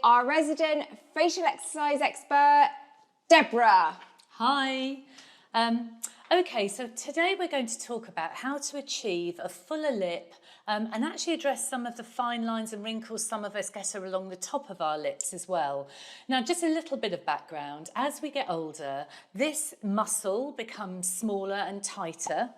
our resident facial exercise expert, Deborah. Hi. Okay, so today we're going to talk about how to achieve a fuller lip and actually address some of the fine lines and wrinkles some of us get along the top of our lips as well. Now, just a little bit of background. As we get older, this muscle becomes smaller and tighter,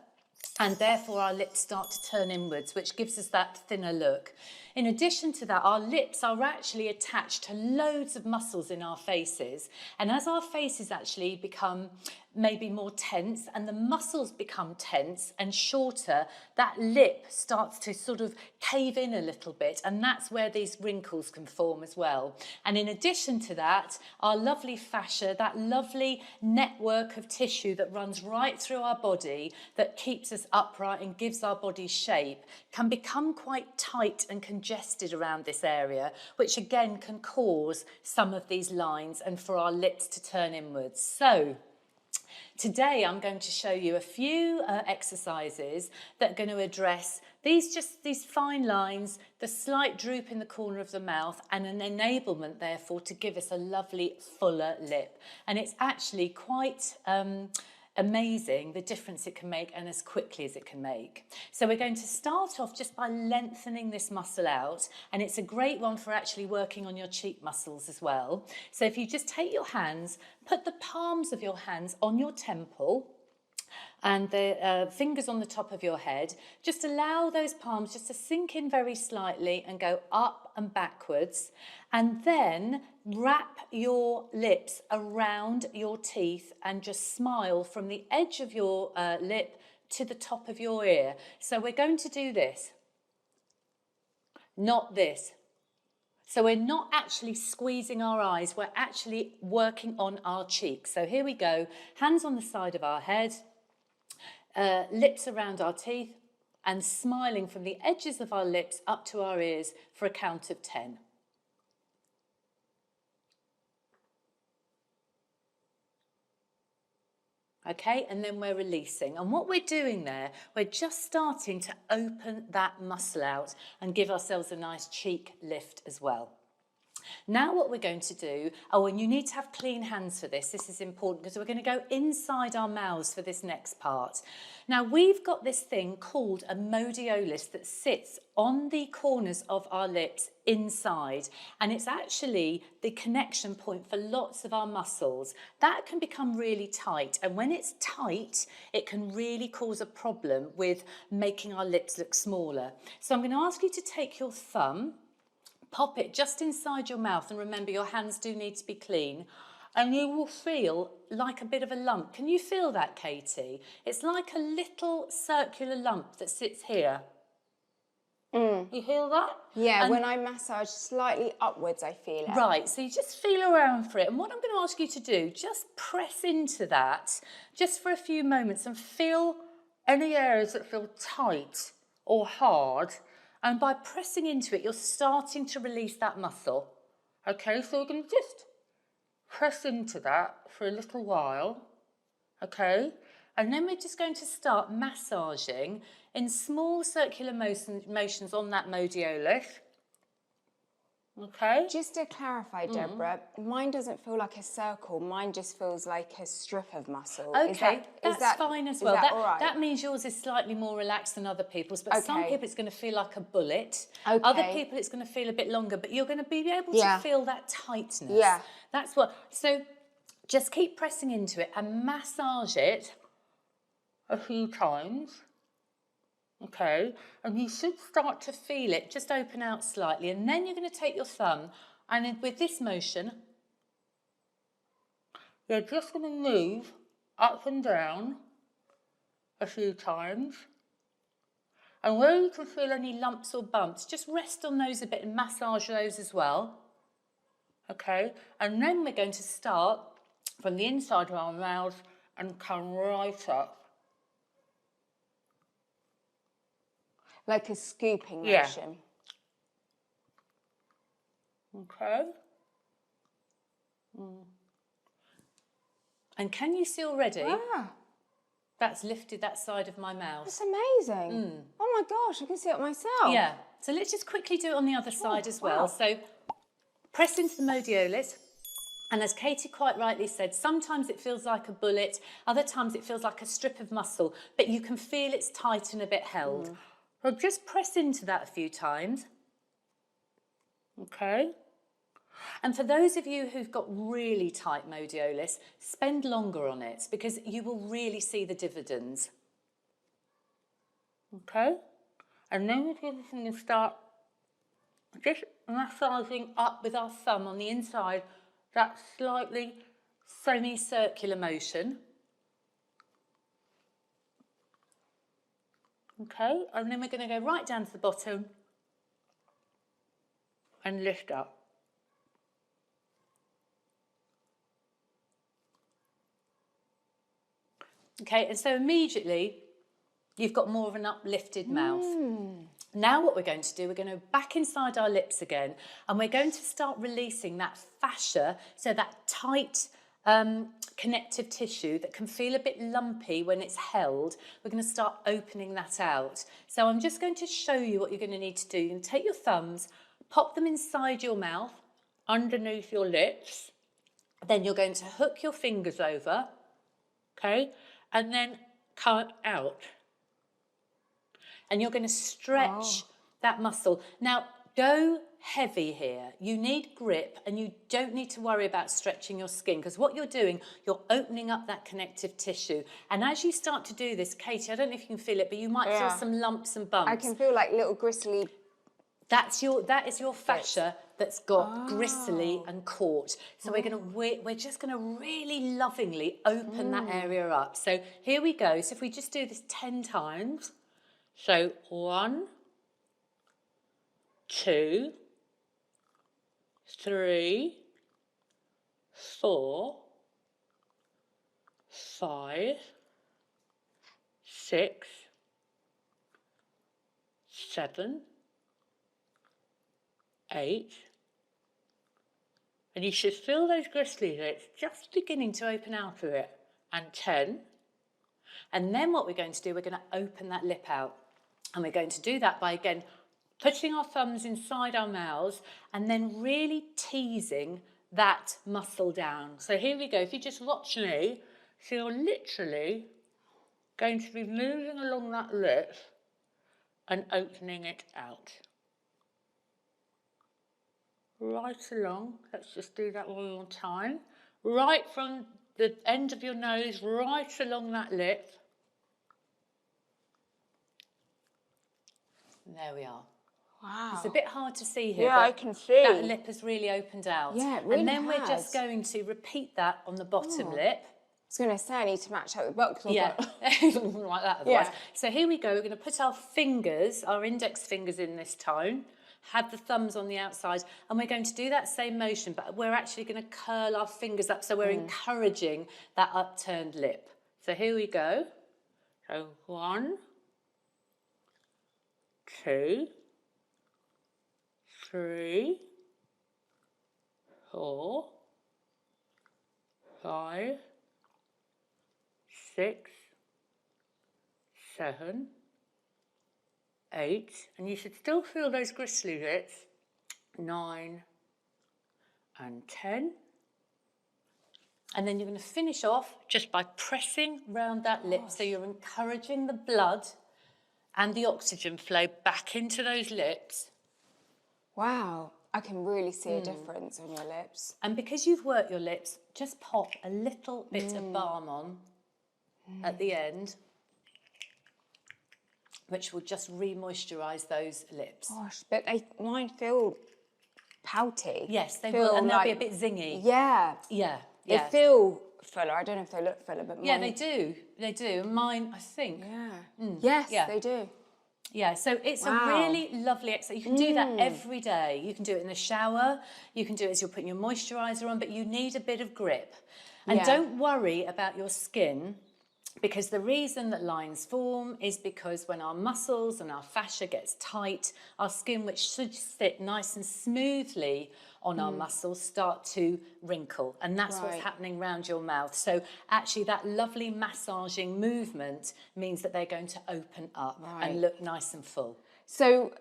and therefore our lips start to turn inwards, which gives us that thinner look. In addition to that, our lips are actually attached to loads of muscles in our faces. And as our faces actually become maybe more tense and the muscles become tense and shorter, that lip starts to sort of cave in a little bit, and that's where these wrinkles can form as well. And in addition to that, our lovely fascia, that lovely network of tissue that runs right through our body that keeps us upright and gives our body shape, can become quite tight and congested around this area, which again can cause some of these lines and for our lips to turn inwards. So today I'm going to show you a few exercises that are going to address these fine lines, the slight droop in the corner of the mouth, and an enablement therefore to give us a lovely fuller lip. And it's actually quite amazing the difference it can make and as quickly as it can make. So we're going to start off just by lengthening this muscle out, and it's a great one for actually working on your cheek muscles as well. So if you just take your hands, put the palms of your hands on your temple and the fingers on the top of your head, just allow those palms just to sink in very slightly and go up and backwards, and then wrap your lips around your teeth and just smile from the edge of your lip to the top of your ear. So we're going to do this, not this. So we're not actually squeezing our eyes, we're actually working on our cheeks. So here we go, hands on the side of our head, lips around our teeth, and smiling from the edges of our lips up to our ears for a count of 10. Okay, and then we're releasing. And what we're doing there, we're just starting to open that muscle out and give ourselves a nice cheek lift as well. Now what we're going to do, and you need to have clean hands for this is important because we're going to go inside our mouths for this next part. Now we've got this thing called a modiolus that sits on the corners of our lips inside, and it's actually the connection point for lots of our muscles. That can become really tight, and when it's tight, it can really cause a problem with making our lips look smaller. So I'm going to ask you to take your thumb, pop it just inside your mouth, and remember your hands do need to be clean, and you will feel like a bit of a lump. Can you feel that, Katie? It's like a little circular lump that sits here. You feel that? Yeah, and when I massage slightly upwards, I feel it. Right, so you just feel around for it, and what I'm going to ask you to do, just press into that just for a few moments and feel any areas that feel tight or hard. And by pressing into it, you're starting to release that muscle. Okay, so we're going to just press into that for a little while. Okay, and then we're just going to start massaging in small circular motions on that modiolus. Okay. Just to clarify, Deborah, mine doesn't feel like a circle. Mine just feels like a strip of muscle. Okay, that's fine as well. All right? That means yours is slightly more relaxed than other people's, but some people it's going to feel like a bullet. Okay. Other people it's going to feel a bit longer, but you're going to be able to feel that tightness. Yeah. That's what. So just keep pressing into it and massage it a few times. Okay, and you should start to feel it just open out slightly, and then you're going to take your thumb, and with this motion, you're just going to move up and down a few times, and where you can feel any lumps or bumps, just rest on those a bit and massage those as well. Okay, and then we're going to start from the inside of our mouth and come right up. Like a scooping motion. Okay. And can you see already? That's lifted that side of my mouth. That's amazing. Oh my gosh, I can see it myself. Yeah. So let's just quickly do it on the other side as well. So Press into the modiolus. And as Katie quite rightly said, sometimes it feels like a bullet, other times it feels like a strip of muscle, but you can feel it's tight and a bit held. So just press into that a few times. Okay. And for those of you who've got really tight modiolus, spend longer on it because you will really see the dividends. Okay. And then we're going to start just massaging up with our thumb on the inside, that slightly semicircular motion. Okay, and then we're going to go right down to the bottom and lift up. Okay, and so immediately you've got more of an uplifted mouth. Now what we're going to do, we're going to back inside our lips again, and we're going to start releasing that fascia, so that tight connective tissue that can feel a bit lumpy when it's held. We're going to start opening that out. So I'm just going to show you what you're going to need to do. You're going to take your thumbs, pop them inside your mouth, underneath your lips. Then you're going to hook your fingers over, okay, and then cut out. And you're going to stretch that muscle. Now, go heavy here. You need grip and you don't need to worry about stretching your skin because what you're doing, you're opening up that connective tissue. And as you start to do this, Katie, I don't know if you can feel it, but you might feel some lumps and bumps. I can feel like little gristly. That is your fascia that's got gristly and caught. So we're just going to really lovingly open that area up. So here we go. So if we just do this 10 times. So 1, 2, 3, 4, 5, 6, 7, 8, and you should feel those gristly bits just beginning to open out of it, and 10. And then what we're going to do, we're going to open that lip out. And we're going to do that by, again, putting our thumbs inside our mouths and then really teasing that muscle down. So here we go. If you just watch me, so you're literally going to be moving along that lip and opening it out. Right along. Let's just do that one more time. Right from the end of your nose, right along that lip. There we are. Wow. It's a bit hard to see here. Yeah, but I can see. That lip has really opened out. Yeah, it really And then has. we're just going to repeat that on the bottom lip. I was going to say I need to match up the box. Yeah, like that otherwise. Yeah. So here we go. We're going to put our fingers, our index fingers in this time, have the thumbs on the outside, and we're going to do that same motion, but we're actually going to curl our fingers up, so we're encouraging that upturned lip. So here we go. So 1, 2, 3, 4, 5, 6, 7, 8, and you should still feel those gristly bits, 9 and 10. And then you're going to finish off just by pressing round that lip, so you're encouraging the blood and the oxygen flow back into those lips. Wow, I can really see a difference on your lips. And because you've worked your lips, just pop a little bit of balm on at the end, which will just re-moisturise those lips. Gosh, but mine feel pouty. Yes, they Feel will, and they'll like, be a bit zingy. Yeah. Yeah, They yeah. feel fuller. I don't know if they look fuller, but mine... Yeah, they do. They do. Mine, I think. Yeah. Yes, yeah. they do. Yeah, so it's Wow. a really lovely exercise. You can do that every day. You can do it in the shower. You can do it as you're putting your moisturiser on, but you need a bit of grip. And don't worry about your skin, because the reason that lines form is because when our muscles and our fascia gets tight, our skin, which should sit nice and smoothly on our muscles, start to wrinkle. And that's what's happening around your mouth. So actually that lovely massaging movement means that they're going to open up and look nice and full. So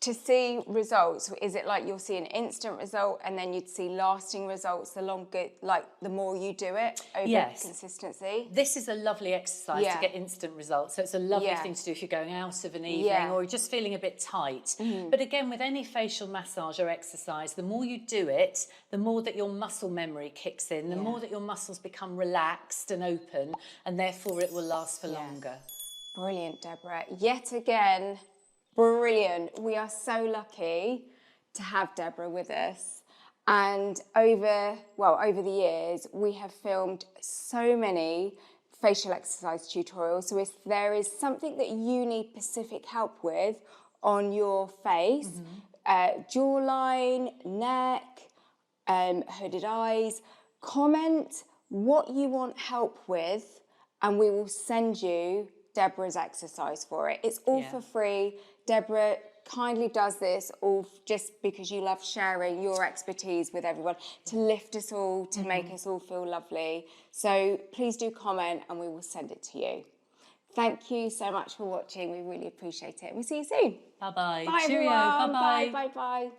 to see results, is it like you'll see an instant result and then you'd see lasting results the longer, like the more you do it over Yes. consistency? This is a lovely exercise to get instant results. So it's a lovely thing to do if you're going out of an evening or you're just feeling a bit tight. But again, with any facial massage or exercise, the more you do it, the more that your muscle memory kicks in, the more that your muscles become relaxed and open, and therefore it will last for longer. Brilliant, Deborah. Yet again, brilliant. We are so lucky to have Deborah with us. And over the years, we have filmed so many facial exercise tutorials. So if there is something that you need specific help with on your face, jawline, neck, hooded eyes, comment what you want help with and we will send you Deborah's exercise for it. It's all for free. Deborah kindly does this all just because you love sharing your expertise with everyone to lift us all, to make us all feel lovely. So please do comment and we will send it to you. Thank you so much for watching. We really appreciate it. We'll see you soon. Bye-bye. Bye, Cheerio. everyone. Bye-bye. Bye, bye, bye.